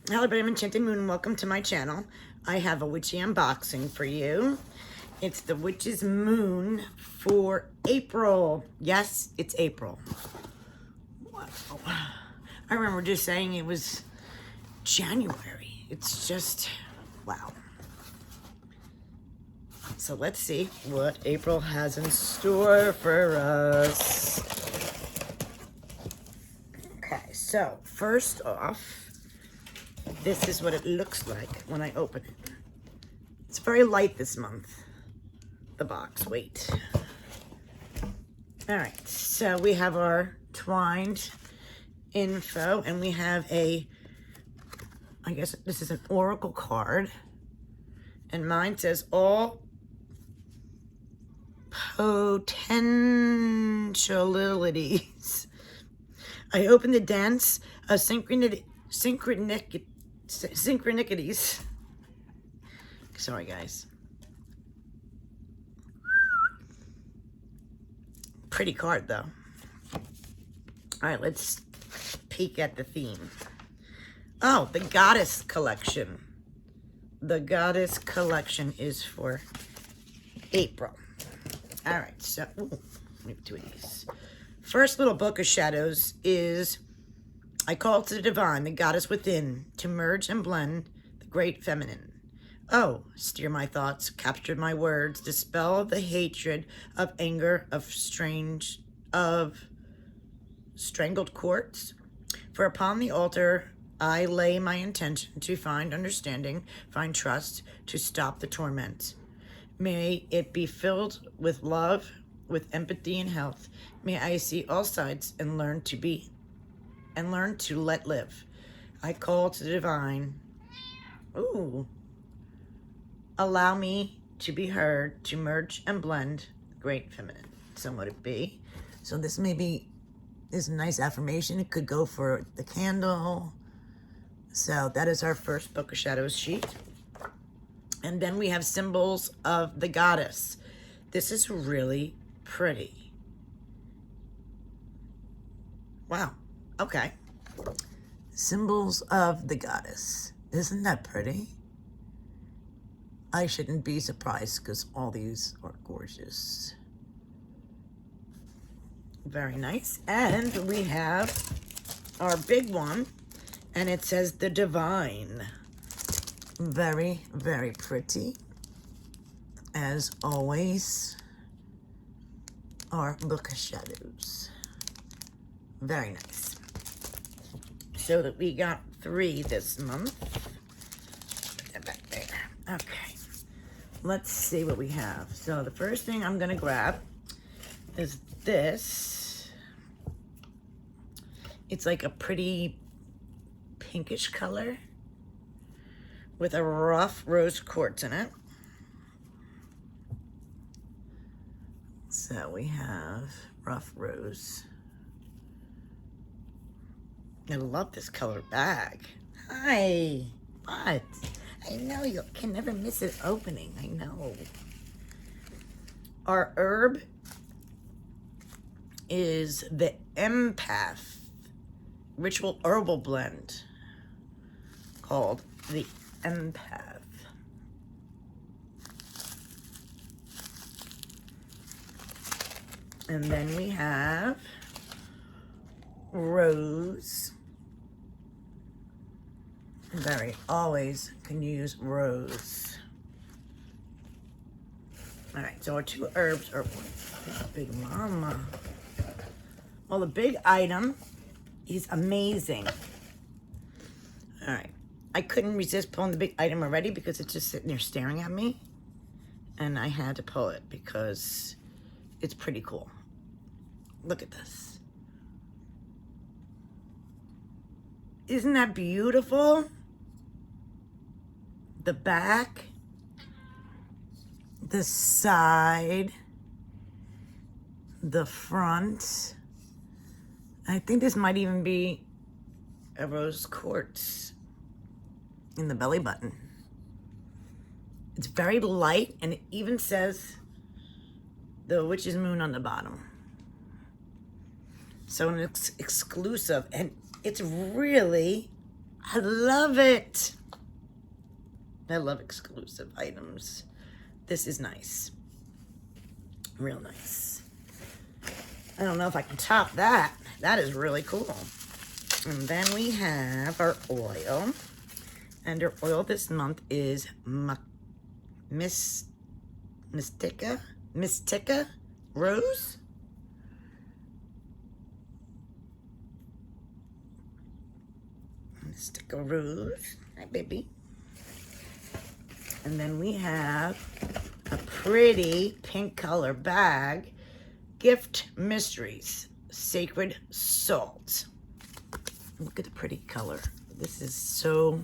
Hello everybody, I'm Enchanted Moon and welcome to my channel. I have a witchy unboxing for you. It's the Witch's Moon for April. Yes, it's April. Wow. I remember just saying it was January. It's just, wow. So let's see what April has in store for us. Okay, so first off, this is what it looks like when I open it. It's very light this month, the box weight. All right, so we have our twined info, and we have a, I guess this is an oracle card, and mine says all potentialities. I open the dance of synchronicities. Sorry, guys. Pretty card, though. All right, let's peek at the theme. Oh, the Goddess Collection. The Goddess Collection is for April. All right, so we have two of these. First little book of shadows is, I call to the divine, the goddess within, to merge and blend the great feminine. Oh, steer my thoughts, capture my words, dispel the hatred of anger, of strangled courts. For upon the altar I lay my intention to find understanding, find trust, to stop the torment. May it be filled with love, with empathy and health. May I see all sides and learn to let live. I call to the divine. Ooh. Allow me to be heard, to merge and blend great feminine. So would it be? So this maybe is a nice affirmation. It could go for the candle. So that is our first Book of Shadows sheet. And then we have symbols of the goddess. This is really pretty. Wow. Okay. Symbols of the goddess. Isn't that pretty? I shouldn't be surprised because all these are gorgeous. Very nice. And we have our big one, and it says the divine. Very, very pretty. As always, our Book of Shadows. Very nice. So that we got 3 this month. Put that back there. Okay. Let's see what we have. So the first thing I'm going to grab is this. It's like a pretty pinkish color with a rough rose quartz in it. So we have rough rose. I love this color bag. Hi. What? I know you can never miss an opening. I know. Our herb is the Empath Ritual Herbal Blend called the Empath. And then we have Rose. Always can use rose. All right, so our 2 herbs are Big Mama. Well, the big item is amazing. All right, I couldn't resist pulling the big item already because it's just sitting there staring at me, and I had to pull it because it's pretty cool. Look at this. Isn't that beautiful? The back, the side, the front. I think this might even be a rose quartz in the belly button. It's very light, and it even says the Witch's Moon on the bottom. So it's exclusive, and it's really I love it. I love exclusive items. This is nice. Real nice. I don't know if I can top that. That is really cool. And then we have our oil. And our oil this month is Mystica Rose. Mystica Rose. Hi, baby. And then we have a pretty pink color bag. Gift Mysteries. Sacred Salt. Look at the pretty color. This is so...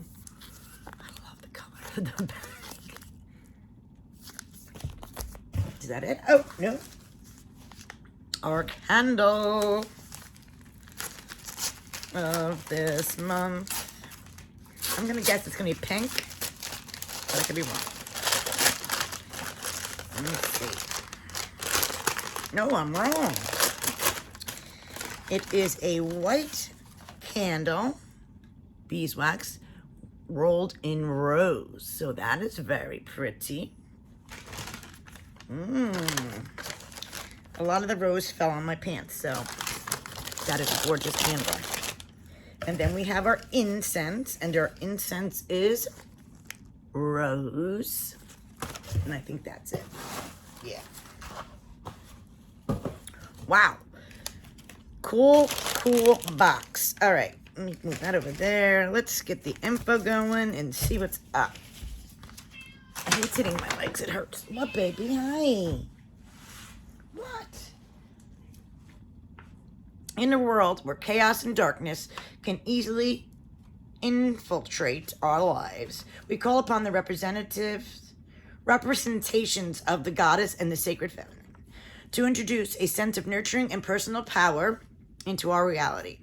I love the color of the bag. Is that it? Oh, no. Our candle of this month. I'm going to guess it's going to be pink, but I could be wrong. Let me see. No, I'm wrong. It is a white candle, beeswax, rolled in rose. So that is very pretty. A lot of the rose fell on my pants, so that is a gorgeous candle. And then we have our incense, and our incense is rose. And I think that's it. Yeah. Wow. Cool, cool box. All right, let me move that over there. Let's get the info going and see what's up. I hate hitting my legs. It hurts. What, baby? Hi. What? In a world where chaos and darkness can easily infiltrate our lives, we call upon the representations of the goddess and the sacred feminine to introduce a sense of nurturing and personal power into our reality.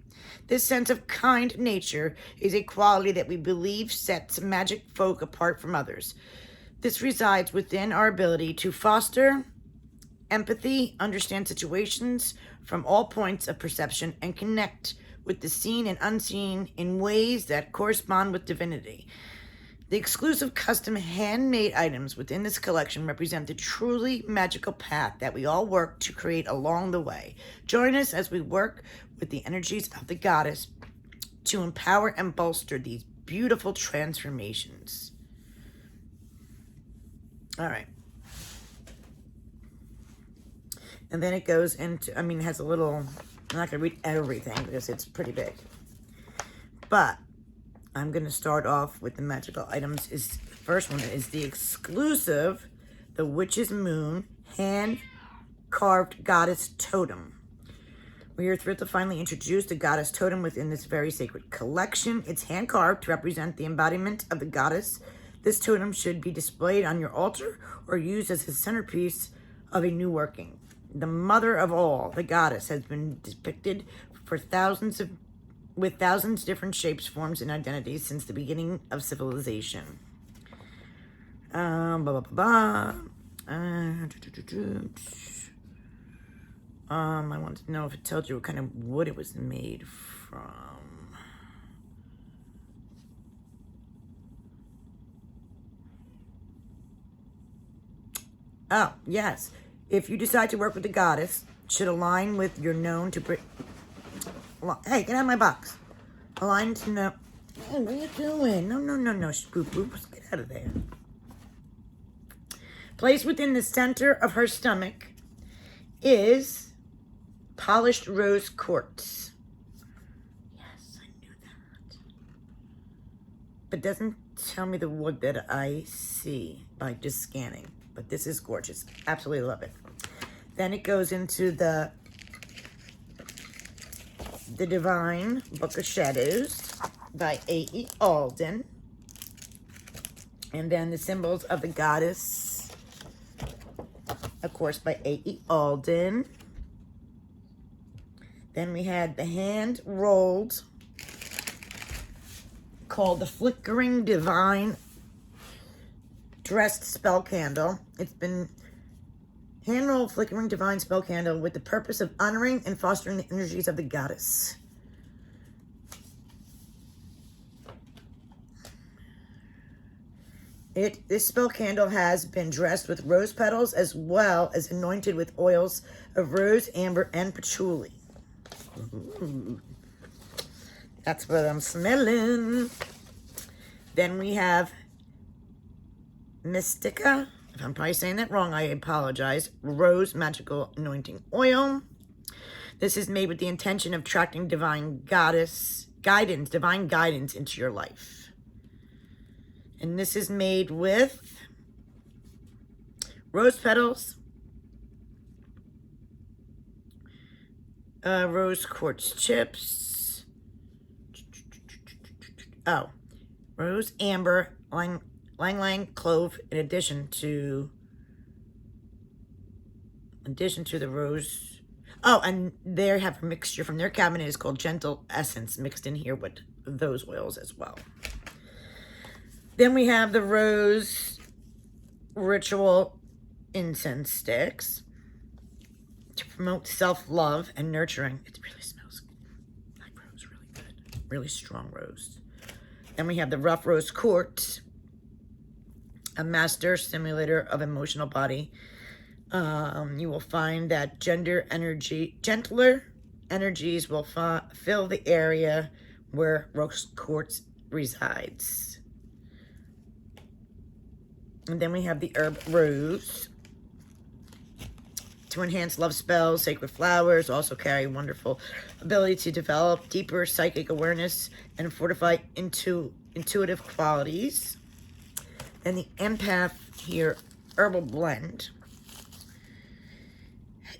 This sense of kind nature is a quality that we believe sets magic folk apart from others. This resides within our ability to foster empathy, understand situations from all points of perception, and connect with the seen and unseen in ways that correspond with divinity. The exclusive custom handmade items within this collection represent the truly magical path that we all work to create along the way. Join us as we work with the energies of the goddess to empower and bolster these beautiful transformations. All right. And then it goes into, it has a little, I'm not going to read everything because it's pretty big. But I'm going to start off with the magical items. First one is the exclusive, the Witch's Moon hand-carved goddess totem. We are thrilled to finally introduce the goddess totem within this very sacred collection. It's hand-carved to represent the embodiment of the goddess. This totem should be displayed on your altar or used as a centerpiece of a new working. The mother of all, the goddess, has been depicted for with thousands of different shapes, forms, and identities since the beginning of civilization. I wanted to know if it tells you what kind of wood it was made from. Oh, yes. If you decide to work with the goddess, should align with your known to... Hey, get out of my box. Align to know... Hey, what are you doing? No, spoop, boop. Get out of there. Placed within the center of her stomach is polished rose quartz. Yes, I knew that. But doesn't tell me the wood that I see by just scanning. But this is gorgeous. Absolutely love it. Then it goes into the Divine Book of Shadows by A.E. Alden. And then the Symbols of the Goddess, of course, by A.E. Alden. Then we had the hand-rolled, called the Flickering Divine Dressed Spell Candle. It's been hand-rolled flickering divine spell candle with the purpose of honoring and fostering the energies of the goddess. This spell candle has been dressed with rose petals as well as anointed with oils of rose, amber, and patchouli. Ooh. That's what I'm smelling. Then we have Mystica. If I'm probably saying that wrong, I apologize. Rose Magical Anointing Oil. This is made with the intention of attracting divine guidance into your life. And this is made with rose petals, rose quartz chips, rose amber, lang clove, in addition to the rose. Oh, and they have a mixture from their cabinet is called Gentle Essence mixed in here with those oils as well. Then we have the Rose Ritual Incense Sticks to promote self-love and nurturing. It really smells like rose, really good. Really strong rose. Then we have the Rough Rose Quartz, a master simulator of emotional body. You will find that gentler energies will fill the area where rose quartz resides. And then we have the herb rose to enhance love spells. Sacred flowers also carry wonderful ability to develop deeper psychic awareness and fortify intuitive qualities. And the empath here herbal blend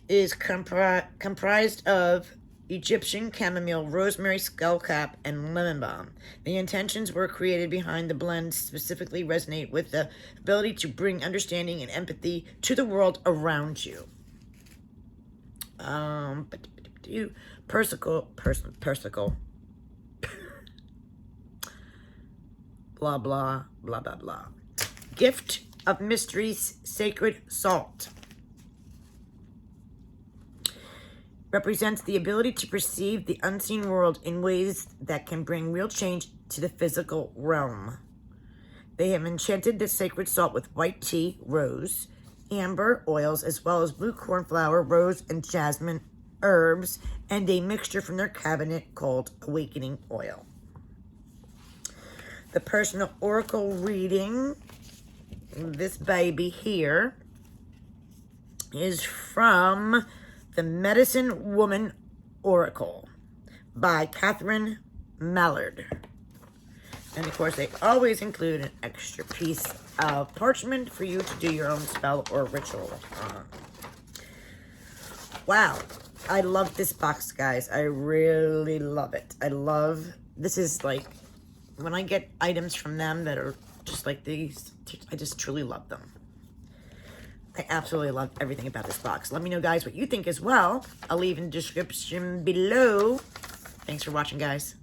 is comprised of Egyptian chamomile, rosemary, skullcap, and lemon balm. The intentions were created behind the blend specifically resonate with the ability to bring understanding and empathy to the world around you. Persicle. Blah, blah, blah, blah, blah. Gift of Mysteries, Sacred Salt. Represents the ability to perceive the unseen world in ways that can bring real change to the physical realm. They have enchanted the sacred salt with white tea, rose, amber oils, as well as blue cornflower, rose, and jasmine herbs, and a mixture from their cabinet called Awakening Oil. The personal oracle reading, this baby here, is from The Medicine Woman Oracle by Catherine Mallard. And of course, they always include an extra piece of parchment for you to do your own spell or ritual on. Wow. I love this box, guys. I really love it. This is like, when I get items from them that are just like these, I just truly love them. I absolutely love everything about this box. Let me know, guys, what you think as well. I'll leave in the description below. Thanks for watching, guys.